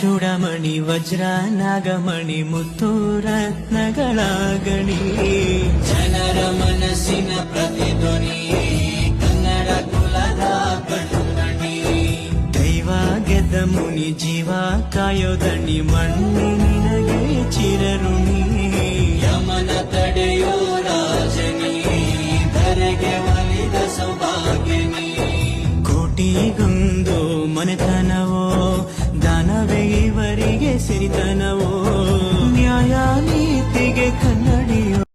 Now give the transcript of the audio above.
ಚೂಡಮಣಿ ವಜ್ರ ನಾಗಮಣಿ ಮುತ್ತು ರತ್ನಗಳ ಗಣಿ ಜನರ ಮನಸ್ಸಿನ ಪ್ರತಿಧ್ವನಿ ಕನ್ನಡ ಕುಲದ ಕಣ್ಣುಗಣಿ ದೈವ ಗೆದ್ದ ಮುನಿ ಜೀವ ಕಾಯೋದಣಿ ಮಣ್ಣಿ ನಿನಗೆ ಚಿರಋಣಿ ಯಮನ ತಡೆಯೋ ರಾಜನಿ ಧರೆಗೆ ಒಲಿದ ಸೌಭಾಗ್ಯನಿ ಕೋಟಿಗೊಂದು ಮನೆತನವೋ ದಾನವೇ ಇವರಿಗೆ ಸಿರಿತನವೋ ನ್ಯಾಯ ನೀತಿಗೆ